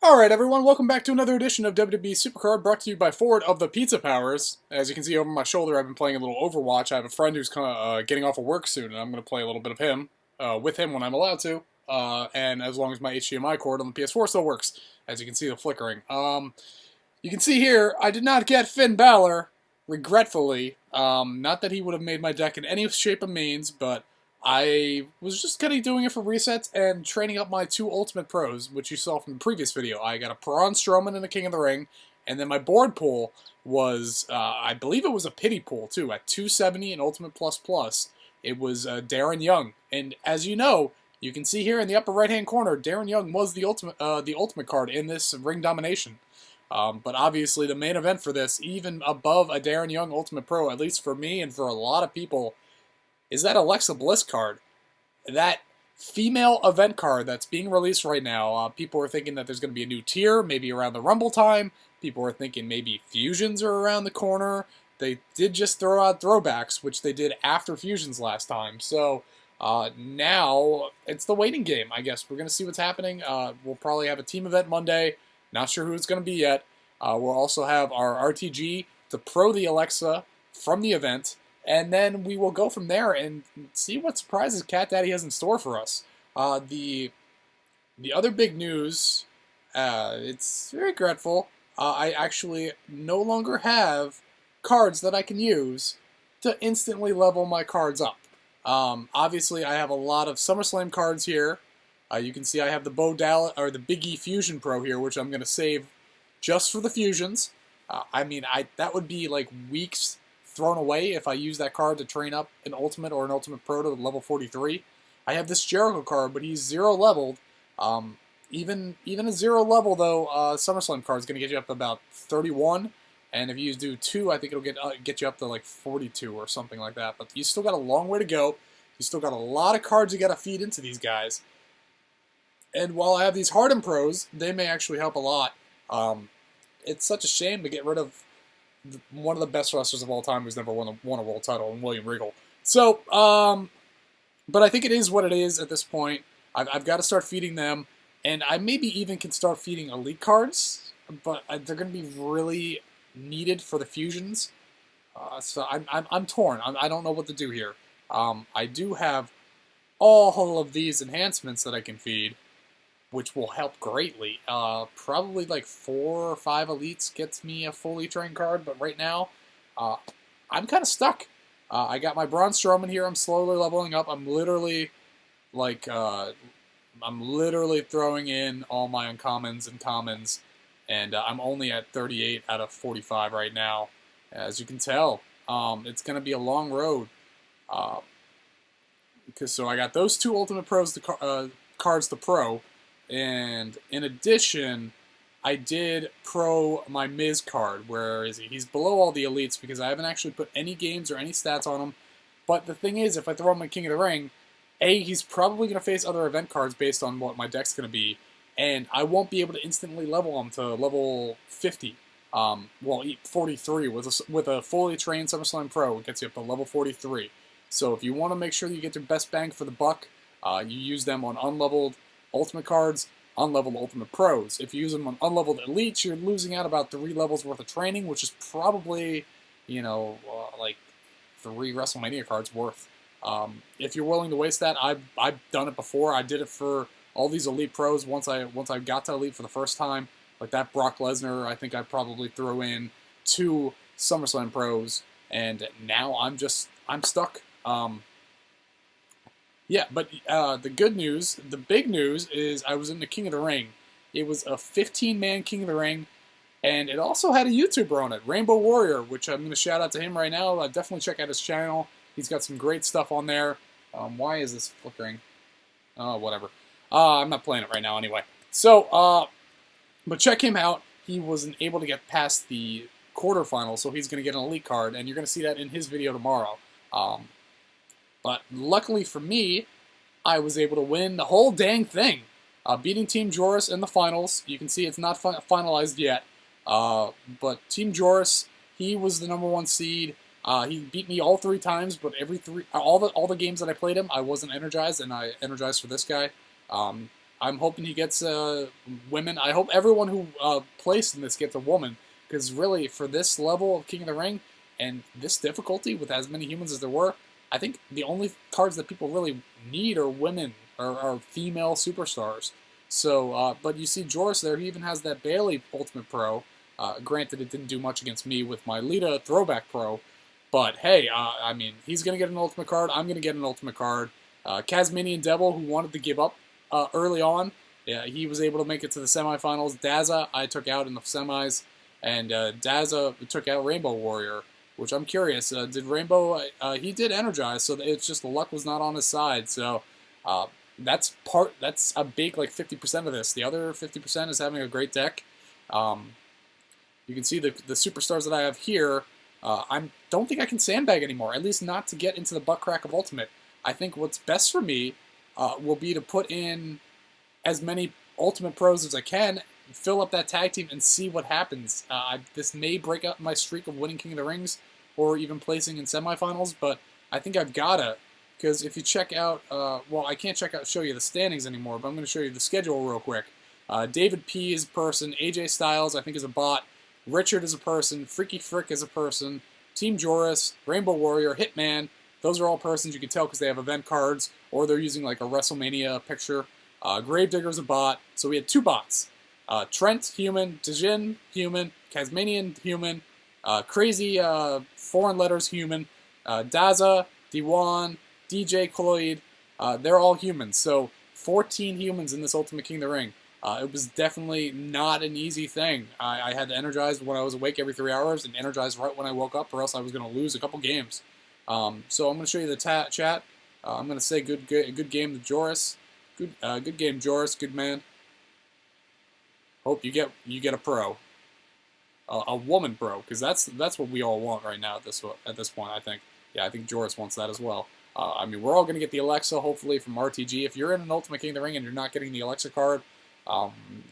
Alright everyone, welcome back to another edition of WWE Supercard, brought to you by Ford of the Pizza Powers. As you can see over my shoulder, I've been playing a little Overwatch. I have a friend who's getting off of work soon, and I'm going to play a little bit of him, with him when I'm allowed to, and as long as my HDMI cord on the PS4 still works. As you can see, the flickering. You can see here, I did not get Finn Balor, regretfully. Not that he would have made my deck in any shape or means, but I was just kind of doing it for resets and training up my two Ultimate Pros, which you saw from the previous video. I got a Braun Strowman and a King of the Ring, and then my board pool was, I believe it was a pity pool too, at 270 and Ultimate Plus Plus. It was Darren Young, and as you know, you can see here in the upper right-hand corner, Darren Young was the ultimate card in this Ring Domination. But obviously the main event for this, even above a Darren Young Ultimate Pro, at least for me and for a lot of people, is that Alexa Bliss card. That female event card that's being released right now. People are thinking that there's going to be a new tier, maybe around the Rumble time. People are thinking maybe Fusions are around the corner. They did just throw out throwbacks, which they did after Fusions last time. So now it's the waiting game, I guess. We're going to see what's happening. We'll probably have a team event Monday. Not sure who it's going to be yet. We'll also have our RTG to pro the Alexa from the event. And then we will go from there and see what surprises Cat Daddy has in store for us. The other big news, it's very regretful. I actually no longer have cards that I can use to instantly level my cards up. Obviously, I have a lot of SummerSlam cards here. You can see I have the the Big E Fusion Pro here, which I'm going to save just for the fusions. That would be like weeks thrown away if I use that card to train up an Ultimate or an Ultimate Pro to level 43. I have this Jericho card, but he's 0 leveled. Even a 0 level though, SummerSlam card is going to get you up to about 31, and if you do 2, I think it'll get you up to like 42 or something like that. But you still got a long way to go. You still got a lot of cards you got to feed into these guys. And while I have these Harden Pros, they may actually help a lot. It's such a shame to get rid of one of the best wrestlers of all time who's never won a world title, in William Regal. So, but I think it is what it is at this point. I've got to start feeding them, and I maybe even can start feeding elite cards, but they're going to be really needed for the fusions. So I'm torn. I don't know what to do here. I do have all of these enhancements that I can feed, which will help greatly. Probably like 4 or 5 elites gets me a fully trained card, but right now, I'm kind of stuck. I got my Braun Strowman here. I'm slowly leveling up. I'm literally throwing in all my uncommons and commons, and I'm only at 38 out of 45 right now. As you can tell, it's going to be a long road. So I got those 2 Ultimate Pros cards to pro. And in addition, I did pro my Miz card. Where is he? He's below all the elites because I haven't actually put any games or any stats on him. But the thing is, if I throw him my King of the Ring, A, he's probably going to face other event cards based on what my deck's going to be. And I won't be able to instantly level him to level 50. 43 with a fully trained SummerSlam Pro. It gets you up to level 43. So if you want to make sure that you get your best bang for the buck, you use them on unleveled Ultimate cards, unleveled Ultimate Pros. If you use them on unleveled Elites, you're losing out about 3 levels worth of training, which is probably, like 3 WrestleMania cards worth. If you're willing to waste that, I've done it before. I did it for all these Elite Pros once I got to Elite for the first time. Like that Brock Lesnar, I think I probably threw in 2 SummerSlam Pros, and now I'm stuck. Yeah, but the good news, the big news, is I was in the King of the Ring. It was a 15-man King of the Ring, and it also had a YouTuber on it, RainbowWarrior, which I'm going to shout out to him right now. Definitely check out his channel. He's got some great stuff on there. Why is this flickering? Oh, whatever. I'm not playing it right now anyway. So, but check him out. He wasn't able to get past the quarterfinals, so he's going to get an elite card, and you're going to see that in his video tomorrow. But luckily for me, I was able to win the whole dang thing, beating Team Joris in the finals. You can see it's not finalized yet, but Team Joris, he was the #1 seed. He beat me all 3 times, but all the games that I played him, I wasn't energized, and I energized for this guy. I'm hoping he gets women. I hope everyone who placed in this gets a woman, because really, for this level of King of the Ring and this difficulty with as many humans as there were, I think the only cards that people really need are women or are female superstars. So, but you see Joris there, he even has that Bailey Ultimate Pro. Granted, it didn't do much against me with my Lita Throwback Pro, but hey, I mean, he's going to get an Ultimate card, I'm going to get an Ultimate card. Tasmanian Devil, who wanted to give up early on, yeah, he was able to make it to the semifinals. Daza, I took out in the semis, and Daza took out Rainbow Warrior, which I'm curious. Did Rainbow, he did energize, so it's just the luck was not on his side, so that's a big, like, 50% of this. The other 50% is having a great deck. You can see the superstars that I have here. I don't think I can sandbag anymore, at least not to get into the butt crack of Ultimate. I think what's best for me will be to put in as many Ultimate Pros as I can, fill up that tag team, and see what happens. This may break up my streak of winning King of the Rings or even placing in semifinals, but I think I've gotta, because if you check out, well, I can't show you the standings anymore, but I'm going to show you the schedule real quick. David P is a person, AJ Styles I think is a bot, Richard is a person, Freaky Frick is a person, Team Joris, Rainbow Warrior, Hitman, those are all persons you can tell because they have event cards, or they're using like a WrestleMania picture. Gravedigger's a bot, so we had 2 bots. Trent, human, Dejin, human, Tasmanian, human, Crazy, foreign letters, human, Daza, Diwan, DJ Cloyd, they're all humans, so 14 humans in this Ultimate King of the Ring. It was definitely not an easy thing. I had to energize when I was awake every 3 hours and energize right when I woke up, or else I was going to lose a couple games. So I'm going to show you the chat. I'm going to say good game to Joris. Good game, Joris. Good man. Hope you get a pro, a woman pro, because that's what we all want right now at this point. I think. Yeah, I think Joris wants that as well. I mean, we're all going to get the Alexa, hopefully, from RTG. If you're in an Ultimate King of the Ring and you're not getting the Alexa card,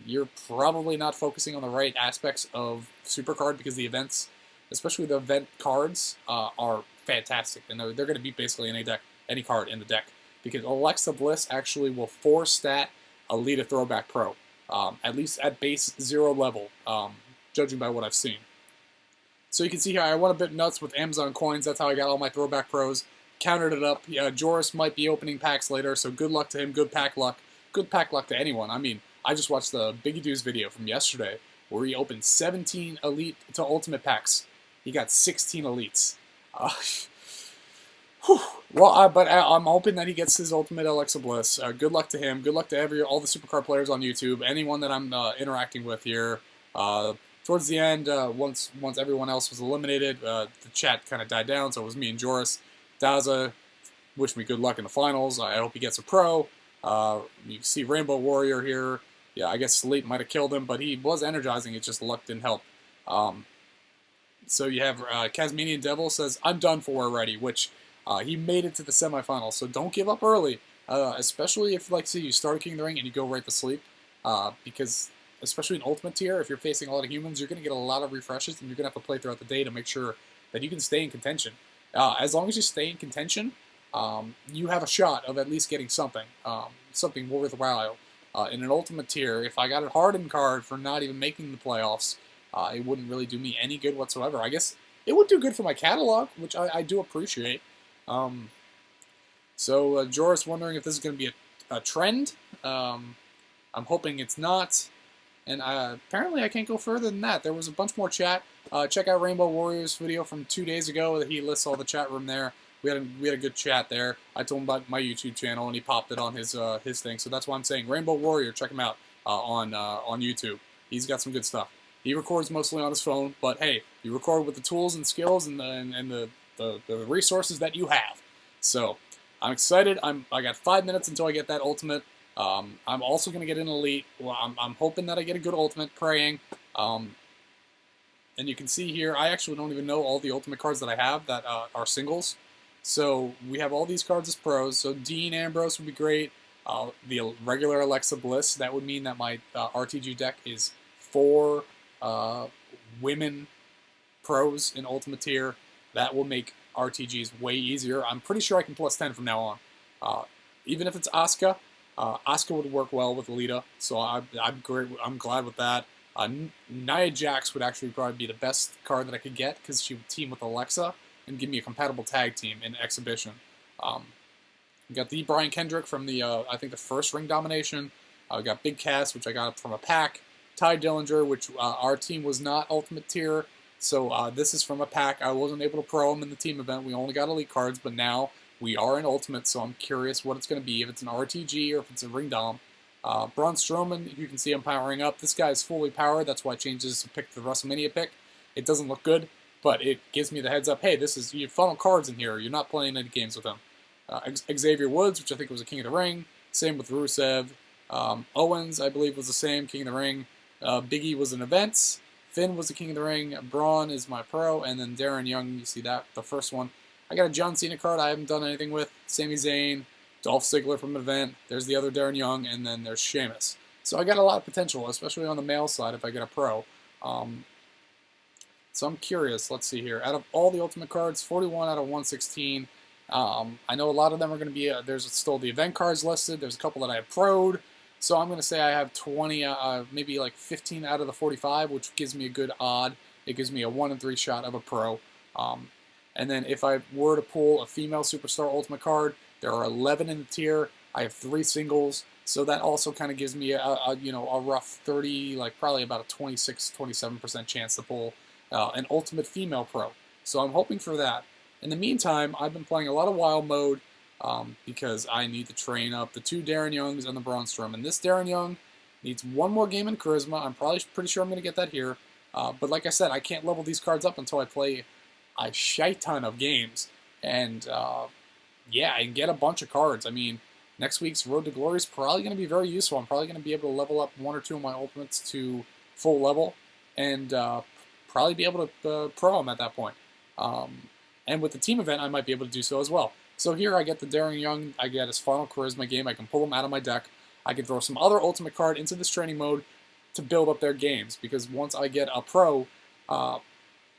you're probably not focusing on the right aspects of Supercard, because the events, especially the event cards, are fantastic, and they're going to beat basically any card in the deck, because Alexa Bliss actually will 4-stat a Lita Throwback Pro, at least at base 0 level, judging by what I've seen. So you can see here, I went a bit nuts with Amazon coins. That's how I got all my Throwback Pros. Countered it up. Yeah, Joris might be opening packs later, so good luck to him. Good pack luck. Good pack luck to anyone. I mean, I just watched the Biggie Doo's video from yesterday where he opened 17 Elite to Ultimate packs. He got 16 Elites. Well, but I'm hoping that he gets his Ultimate Alexa Bliss. Good luck to him. Good luck to all the Supercard players on YouTube. Anyone that I'm interacting with here. Towards the end, once everyone else was eliminated, the chat kind of died down, so it was me and Joris. Daza wished me good luck in the finals. I hope he gets a pro. You can see Rainbow Warrior here. Yeah, I guess sleep might have killed him, but he was energizing. It just luck didn't help. So you have Tasmanian Devil says, I'm done for already, which he made it to the semifinals. So don't give up early, especially if, like, say, you start a King of the Ring and you go right to sleep, because especially in Ultimate tier, if you're facing a lot of humans, you're going to get a lot of refreshes, and you're going to have to play throughout the day to make sure that you can stay in contention. As long as you stay in contention, you have a shot of at least getting something worthwhile. In an Ultimate tier, if I got a hardened card for not even making the playoffs, it wouldn't really do me any good whatsoever. I guess it would do good for my catalog, which I do appreciate. So Joris wondering if this is going to be a trend. I'm hoping it's not. And apparently I can't go further than that. There was a bunch more chat. Check out Rainbow Warrior's video from 2 days ago. That he lists all the chat room there. We had a good chat there. I told him about my YouTube channel, and he popped it on his thing. So that's why I'm saying Rainbow Warrior. Check him out on YouTube. He's got some good stuff. He records mostly on his phone, but hey, you record with the tools and skills and the resources that you have. So I'm excited. I got 5 minutes until I get that Ultimate. I'm also going to get an Elite. Well, I'm hoping that I get a good Ultimate, praying. And you can see here, I actually don't even know all the Ultimate cards that I have that are singles. So we have all these cards as pros. So Dean Ambrose would be great. The regular Alexa Bliss, that would mean that my RTG deck is 4 women pros in Ultimate tier. That will make RTGs way easier. I'm pretty sure I can plus 10 from now on. Even if it's Asuka, Asuka would work well with Alita, so I'm great. I'm glad with that. Nia Jax would actually probably be the best card that I could get because she would team with Alexa and give me a compatible tag team in Exhibition. We got the Brian Kendrick from the I think the first Ring Domination. We got Big Cass, which I got from a pack. Ty Dillinger, which our team was not Ultimate Tier, so this is from a pack. I wasn't able to pro him in the team event. We only got Elite cards, but now we are in Ultimate, so I'm curious what it's going to be, if it's an RTG or if it's a Ring Dom. Braun Strowman, you can see I'm powering up. This guy is fully powered. That's why I changed this to pick the WrestleMania pick. It doesn't look good, but it gives me the heads up. Hey, this is your funnel cards in here. You're not playing any games with him. Xavier Woods, which I think was a King of the Ring. Same with Rusev. Owens, I believe, was the same, King of the Ring. Biggie was an Events. Finn was the King of the Ring. Braun is my pro. And then Darren Young, you see that, the first one. I got a John Cena card I haven't done anything with. Sami Zayn. Dolph Ziggler from an event. There's the other Darren Young. And then there's Sheamus. So I got a lot of potential, especially on the male side if I get a pro. So I'm curious. Let's see here. Out of all the Ultimate cards, 41 out of 116. I know a lot of them are going to be, there's still the event cards listed. There's a couple that I have pro'd. So I'm going to say I have 20, maybe like 15 out of the 45, which gives me a good odd. It gives me a 1 in 3 shot of a pro. And then if I were to pull a female superstar Ultimate card, there are 11 in the tier. I have 3 singles. So that also kind of gives me a rough 30, like probably about a 26, 27% chance to pull an Ultimate female pro. So I'm hoping for that. In the meantime, I've been playing a lot of wild mode because I need to train up the 2 Darren Youngs and the Braun Strowman. This Darren Young needs 1 more game in Charisma. I'm probably pretty sure I'm going to get that here. But like I said, I can't level these cards up until I play a shite ton of games. And yeah, I can get a bunch of cards. I mean, next week's Road to Glory is probably going to be very useful. I'm probably going to be able to level up 1 or 2 of my Ultimates to full level and probably be able to pro them at that point. And with the team event, I might be able to do so as well. So here I get the Darren Young, I get his final Charisma game, I can pull him out of my deck, I can throw some other Ultimate card into this training mode to build up their games, because once I get a pro,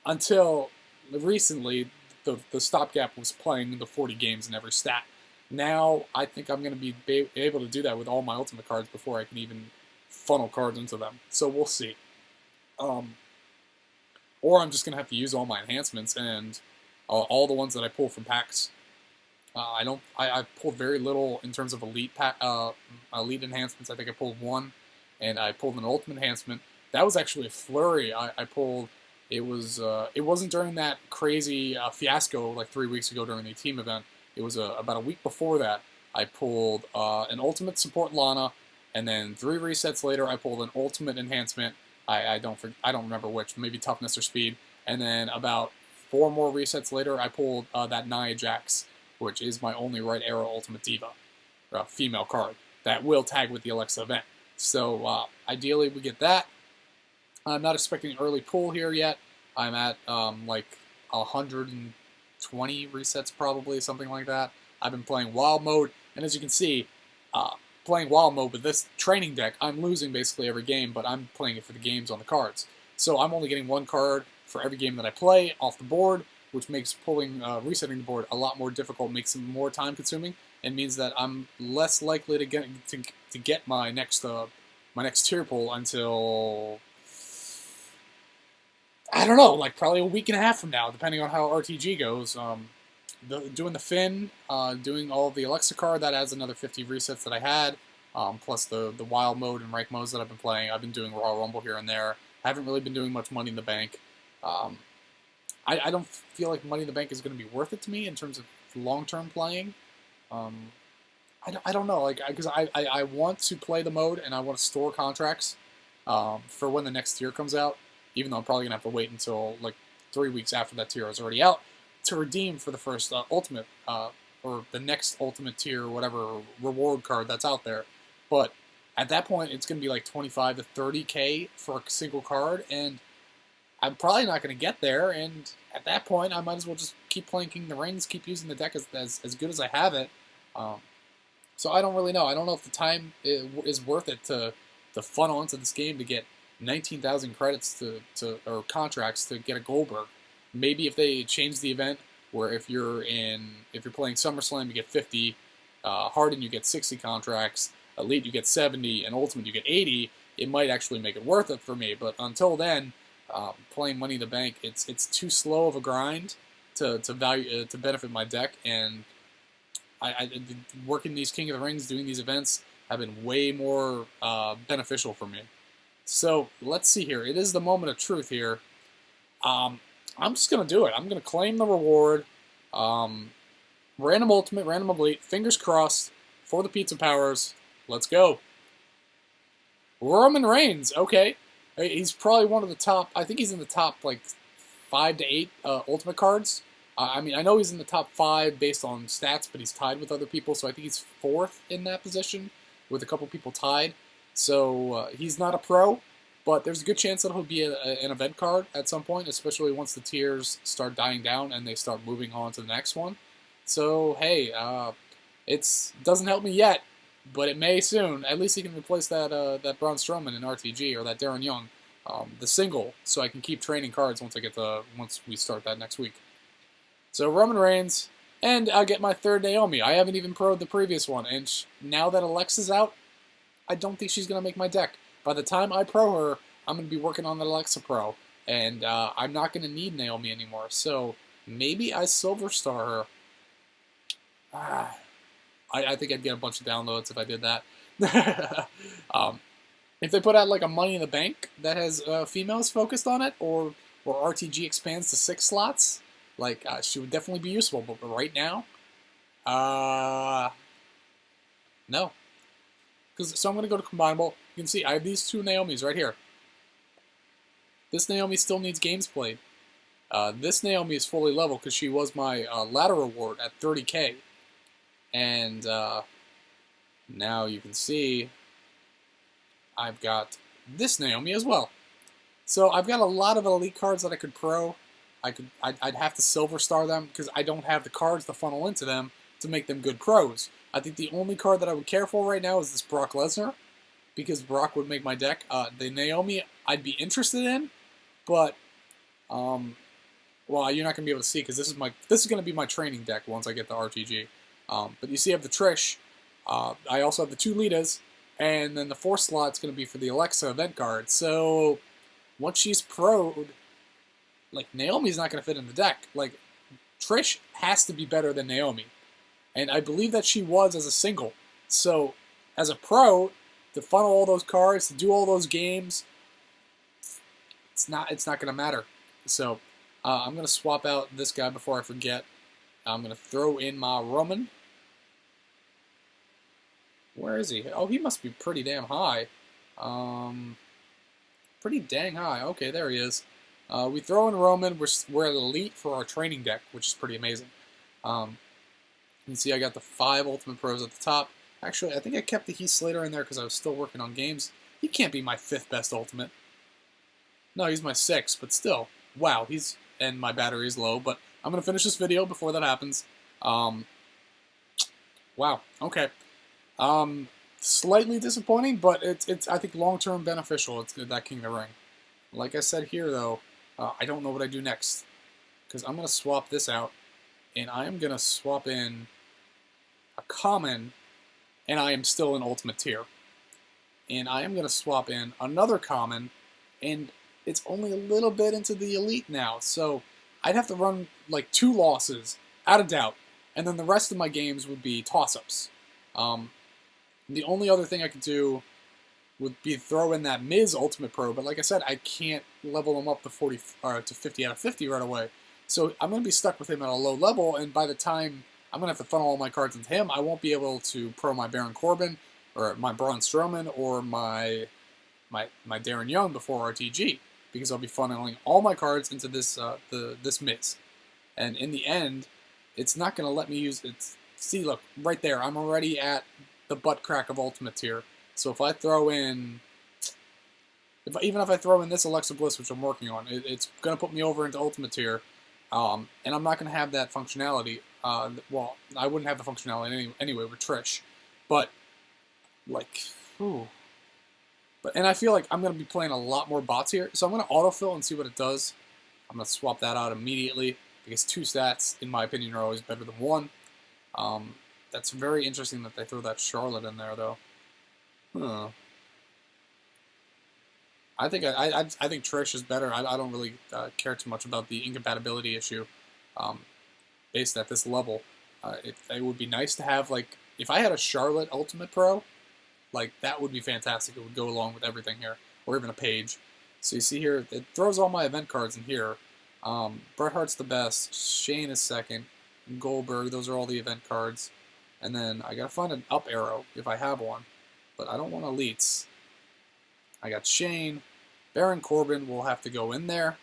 until recently, the stopgap was playing the 40 games in every stat. Now, I think I'm going to be able to do that with all my Ultimate cards before I can even funnel cards into them. So we'll see. Or I'm just going to have to use all my enhancements and all the ones that I pull from packs. I've pulled very little in terms of elite enhancements. I think I pulled 1, and I pulled an Ultimate enhancement. That was actually a flurry. I pulled. It wasn't during that crazy fiasco like 3 weeks ago during the team event. It was about a week before that. I pulled an Ultimate support Lana, and then 3 resets later, I pulled an Ultimate enhancement. I don't remember which, maybe toughness or speed, and then about 4 more resets later, I pulled that Nia Jax, which is my only Right Arrow Ultimate Diva, female card, that will tag with the Alexa event. So ideally we get that. I'm not expecting an early pull here yet. I'm at like 120 resets probably, something like that. I've been playing Wild Mode, and as you can see, playing Wild Mode with this training deck, I'm losing basically every game, but I'm playing it for the games on the cards. So I'm only getting 1 card for every game that I play off the board, which makes resetting the board a lot more difficult, makes it more time consuming, and means that I'm less likely to get my next tier pull until, I don't know, like probably a week and a half from now, depending on how RTG goes. Doing the Finn, doing all of the Alexa card, that adds another 50 resets that I had, plus the wild mode and rank modes that I've been playing. I've been doing Royal Rumble here and there. I haven't really been doing much Money in the Bank. I don't feel like Money in the Bank is going to be worth it to me in terms of long-term playing. I don't know, like, because I want to play the mode and I want to store contracts for when the next tier comes out, even though I'm probably going to have to wait until like 3 weeks after that tier is already out to redeem for the first Ultimate, or the next Ultimate tier, or whatever reward card that's out there. But at that point, it's going to be like 25 to 30K for a single card, and I'm probably not going to get there, and at that point, I might as well just keep playing King of the Rings, keep using the deck as good as I have it. So I don't really know. I don't know if the time is worth it to funnel into this game to get 19,000 credits or contracts to get a Goldberg. Maybe if they change the event, where if you're playing SummerSlam, you get 50, Harden you get 60 contracts, Elite you get 70, and Ultimate you get 80, it might actually make it worth it for me. But until then, playing Money in the Bank, it's too slow of a grind to benefit my deck, and I working these King of the Rings, doing these events, have been way more beneficial for me. So let's see here. It is the moment of truth here. I'm just gonna do it. I'm gonna claim the reward. Random Ultimate, random Elite. Fingers crossed for the Pizza Powers. Let's go. Roman Reigns. Okay, he's probably one of the top. I think he's in the top like 5 to 8 Ultimate cards. I mean, I know he's in the top 5 based on stats, but he's tied with other people, so I think he's 4th in that position, with a couple people tied. So he's not a pro, but there's a good chance that he'll be an event card at some point, especially once the tiers start dying down and they start moving on to the next one. So, hey, it doesn't help me yet, but it may soon. At least he can replace that Braun Strowman in RTG, or that Darren Young, the single, so I can keep training cards once we start that next week. So Roman Reigns, and I'll get my 3rd Naomi. I haven't even pro'd the previous one, and now that Alexa's out, I don't think she's going to make my deck. By the time I pro her, I'm going to be working on the Alexa Pro, and I'm not going to need Naomi anymore. So maybe I Silver Star her. I think I'd get a bunch of downloads if I did that. If they put out like a Money in the Bank that has females focused on it, or RTG expands to 6 slots, like, she would definitely be useful, but right now, no. So I'm going to go to Combinable. You can see I have these 2 Naomis right here. This Naomi still needs games played. This Naomi is fully level because she was my ladder reward at 30k. And now you can see I've got this Naomi as well. So I've got a lot of elite cards that I could pro. I'd have to Silver Star them because I don't have the cards to funnel into them to make them good pros. I think the only card that I would care for right now is this Brock Lesnar, because Brock would make my deck. The Naomi I'd be interested in, but well, you're not gonna be able to see because this is gonna be my training deck once I get the RTG. But you see, I have the Trish. I also have the 2 Litas, and then the 4th slot's gonna be for the Alexa event card. So once she's pro'd, like, Naomi's not going to fit in the deck. Like, Trish has to be better than Naomi. And I believe that she was as a single. So, as a pro, to funnel all those cards, to do all those games, it's not going to matter. So, I'm going to swap out this guy before I forget. I'm going to throw in my Roman. Where is he? Oh, he must be pretty damn high. Pretty dang high. Okay, there he is. We throw in Roman. We're at Elite for our training deck, which is pretty amazing. You can see I got the 5 Ultimate Pros at the top. Actually, I think I kept the Heath Slater in there because I was still working on games. He can't be my 5th best Ultimate. No, he's my 6th, but still. Wow, and my battery is low, but I'm going to finish this video before that happens. Wow, okay. Slightly disappointing, but it's I think long-term beneficial. It's that King of the Ring. Like I said here, though, I don't know what I do next, because I'm going to swap this out, and I am going to swap in a common, and I am still in Ultimate tier. And I am going to swap in another common, and it's only a little bit into the Elite now, so I'd have to run like 2 losses, out of doubt, and then the rest of my games would be toss-ups. The only other thing I could do would be throw in that Miz Ultimate Pro, but like I said, I can't level him up to 50 out of 50 right away. So I'm going to be stuck with him at a low level, and by the time I'm going to have to funnel all my cards into him, I won't be able to pro my Baron Corbin, or my Braun Strowman, or my Darren Young before RTG, because I'll be funneling all my cards into this this Miz. And in the end, it's not going to let me use it. See, look, right there, I'm already at the butt crack of Ultimate tier. So if I throw in, even if I throw in this Alexa Bliss, which I'm working on, it's going to put me over into Ultimate tier, and I'm not going to have that functionality. Well, I wouldn't have the functionality anyway with Trish, but like, ooh. And I feel like I'm going to be playing a lot more bots here, so I'm going to autofill and see what it does. I'm going to swap that out immediately, because 2 stats, in my opinion, are always better than 1. That's very interesting that they throw that Charlotte in there, though. Huh. I think I think Trish is better. I don't really care too much about the incompatibility issue, um, based at this level. It would be nice to have, like, if I had a Charlotte Ultimate Pro, like, that would be fantastic. It would go along with everything here, or even a Page. So you see here, it throws all my event cards in here. Bret Hart's the best. Shane is second. And Goldberg, those are all the event cards. And then I gotta find an up arrow if I have one, but I don't want elites. I got Shane. Baron Corbin will have to go in there.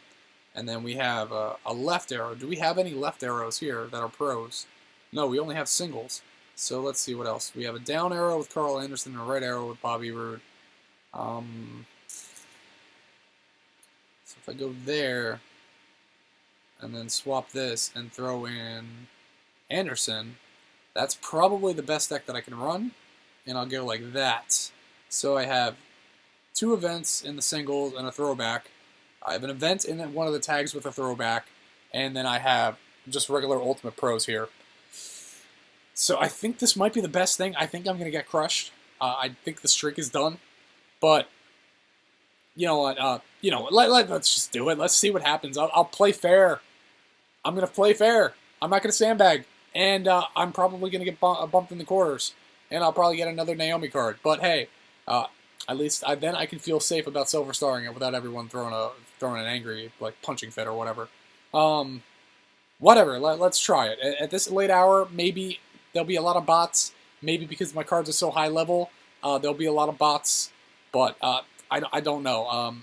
And then we have a left arrow. Do we have any left arrows here that are pros? No, we only have singles. So let's see what else. We have a down arrow with Carl Anderson and a right arrow with Bobby Roode. So if I go there and then swap this and throw in Anderson, that's probably the best deck that I can run. And I'll go like that. So I have 2 events in the singles and a throwback. I have an event in one of the tags with a throwback, and then I have just regular Ultimate Pros here. So I think this might be the best thing. I think I'm going to get crushed. I think the streak is done. But, you know what, let's just do it. Let's see what happens. I'll play fair. I'm going to play fair. I'm not going to sandbag. And I'm probably going to get bumped in the quarters. And I'll probably get another Naomi card. But hey, at least then I can feel safe about silver starring it without everyone throwing an angry, like, punching fit or whatever. Whatever. Let's try it. At this late hour, maybe there'll be a lot of bots. Maybe because my cards are so high level, there'll be a lot of bots. But I don't know.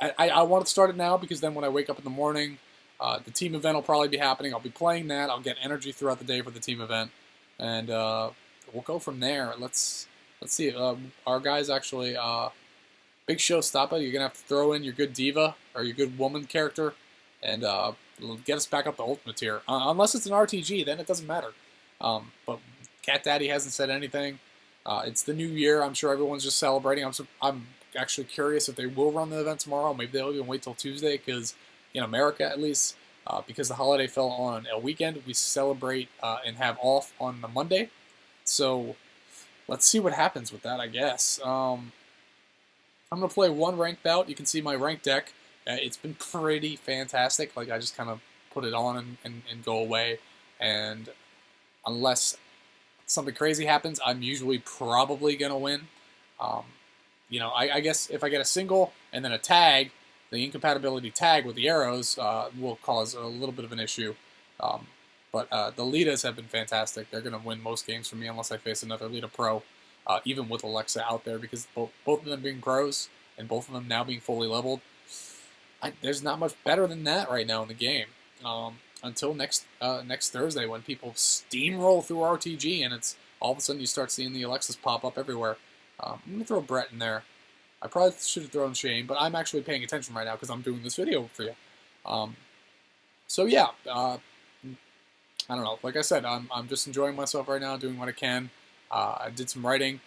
I want to start it now because then when I wake up in the morning, the team event will probably be happening. I'll be playing that. I'll get energy throughout the day for the team event, and we'll go from there. Let's see. Our guys actually, Big Showstopper, you're gonna have to throw in your good diva or your good woman character, and get us back up to Ultimate tier. Unless it's an RTG, then it doesn't matter. But Cat Daddy hasn't said anything. It's the new year. I'm sure everyone's just celebrating. I'm actually curious if they will run the event tomorrow. Maybe they'll even wait till Tuesday, because in America, at least, because the holiday fell on a weekend, we celebrate and have off on the Monday. So let's see what happens with that, I guess. I'm going to play one ranked bout. You can see my ranked deck. It's been pretty fantastic. Like, I just kind of put it on and go away. And unless something crazy happens, I'm usually probably going to win. You know, I guess if I get a single and then a tag, the incompatibility tag with the arrows will cause a little bit of an issue. But the Litas have been fantastic. They're going to win most games for me unless I face another Lita Pro, even with Alexa out there, because both of them being pros and both of them now being fully leveled, there's not much better than that right now in the game. Until next Thursday, when people steamroll through RTG and it's all of a sudden you start seeing the Alexas pop up everywhere. I'm going to throw Brett in there. I probably should have thrown Shane, but I'm actually paying attention right now because I'm doing this video for you. So yeah, I don't know. Like I said, I'm just enjoying myself right now, doing what I can. I did some writing,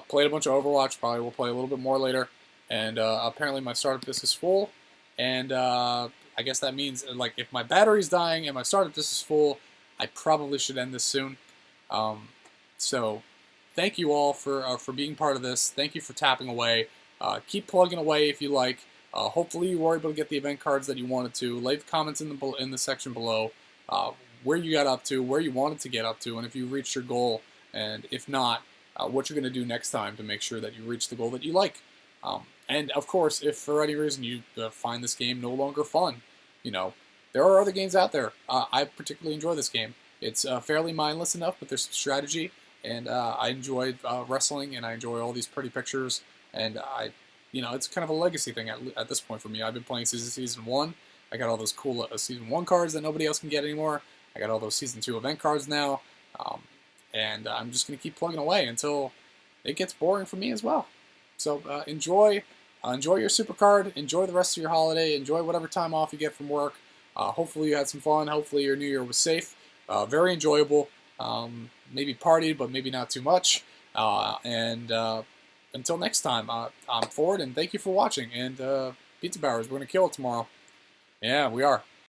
played a bunch of Overwatch. Probably will play a little bit more later. And apparently my startup disk is full. And I guess that means, like, if my battery's dying and my startup disk is full, I probably should end this soon. So thank you all for being part of this. Thank you for tapping away. Keep plugging away if you like. Hopefully you were able to get the event cards that you wanted to. Leave comments in the section below where you got up to, where you wanted to get up to, and if you reached your goal. And if not, what you're going to do next time to make sure that you reach the goal that you like. And of course, if for any reason you find this game no longer fun, you know, there are other games out there. I particularly enjoy this game. It's fairly mindless enough, but there's some strategy, and I enjoy wrestling, and I enjoy all these pretty pictures, and you know, it's kind of a legacy thing at this point for me. I've been playing Season 1. I got all those cool Season 1 cards that nobody else can get anymore. I got all those Season 2 event cards now, and I'm just going to keep plugging away until it gets boring for me as well. So enjoy your Supercard, enjoy the rest of your holiday, enjoy whatever time off you get from work. Hopefully you had some fun. Hopefully your New Year was safe, very enjoyable. Maybe partied, but maybe not too much. Until next time, I'm Ford, and thank you for watching. And Pizza Bowers, we're going to kill it tomorrow. Yeah, we are.